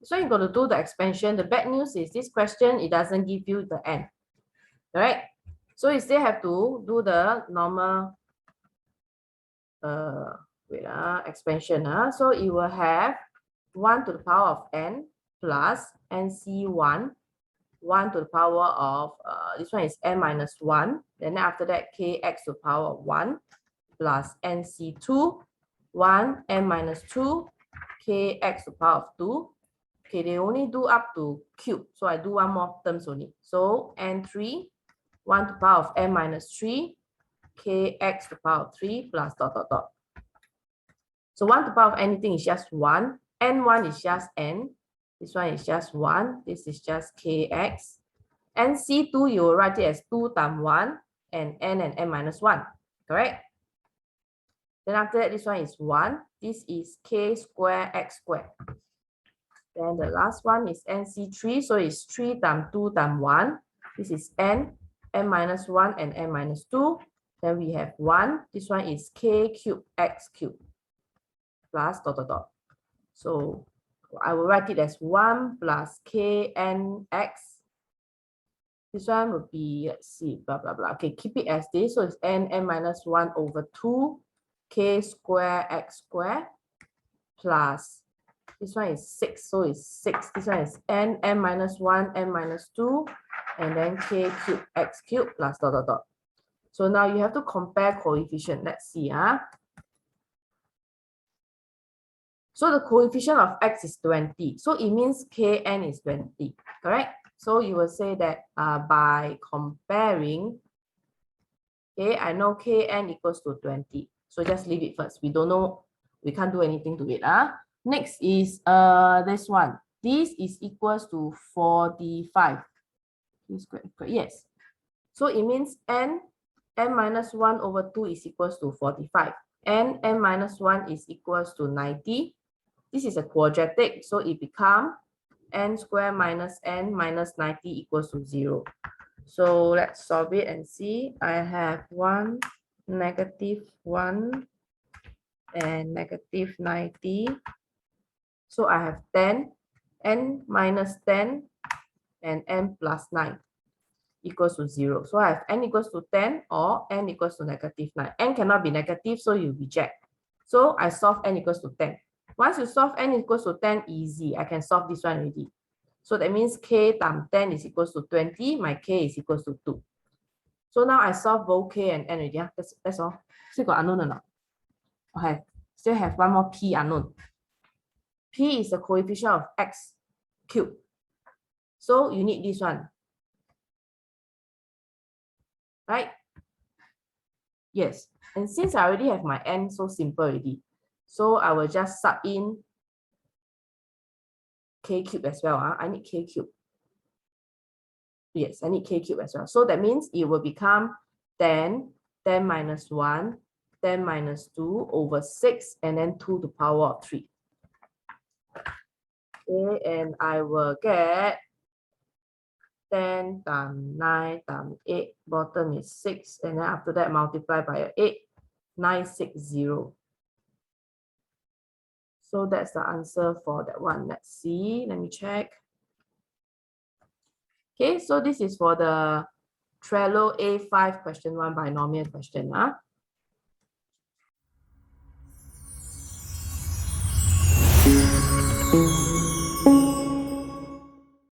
So you're going to do the expansion. The bad news is this question, it doesn't give you the n. Alright? So you still have to do the normal expansion. So you will have 1 to the power of n plus nc1, 1 to the power of, this one is n minus 1. Then after that, kx to the power of 1 plus nc2, 1, n minus 2, kx to the power of 2. Okay, they only do up to cube. So I do one more terms only. So n3, 1 to the power of n minus 3, kx to the power of 3 plus dot, dot, dot. So 1 to the power of anything is just 1. N1 is just n. This one is just 1. This is just kx. NC2, you will write it as 2 times 1 and n minus 1. Correct? Then after that, this one is 1. This is k square x square. Then the last one is NC3. So it's 3 times 2 times 1. This is n minus 1 and n minus 2. Then we have 1. This one is k cube x cube plus dot, dot, dot. So I will write it as 1 plus knx. This one would be, let's see, blah, blah, blah. Okay, keep it as this. So it's n minus 1 over 2 k square x square plus, this one is 6. So it's 6. This one is n minus 1, n minus 2, and then k cube x cube plus dot, dot, dot. So now you have to compare coefficient. Let's see. So the coefficient of x is 20. So it means kn is 20. Correct? So you will say that by comparing, okay, I know kn equals to 20. So just leave it first. We don't know, we can't do anything to it. Next is this one. This is equals to 45. Yes. So it means n minus 1 over 2 is equals to 45. N minus 1 is equals to 90. This is a quadratic, so it becomes n squared minus n minus 90 equals to 0. So let's solve it and see. I have 1, -1, and -90. So I have 10, n minus 10, and n plus 9 equals to 0. So I have n equals to 10 or n equals to -9. N cannot be negative, so you reject. So I solve n equals to 10. Once you solve n equals to 10, easy. I can solve this one already. So that means k times 10 is equals to 20. My k is equals to 2. So now I solve both k and n already. That's all. Still got unknown or not? Okay. Still have one more p unknown. P is the coefficient of x cubed. So you need this one. Right? Yes. And since I already have my n, so simple already. So I will just sub in k cube as well. I need k cube. Yes, I need k cube as well. So that means it will become 10 minus 1, 10 minus 2 over 6, and then 2 to the power of 3. Okay, and I will get 10 times 9 times 8, bottom is 6, and then after that multiply by 8, 960. So that's the answer for that one. Let's see, let me check. Okay, so this is for the Trello A5 question 1 binomial question.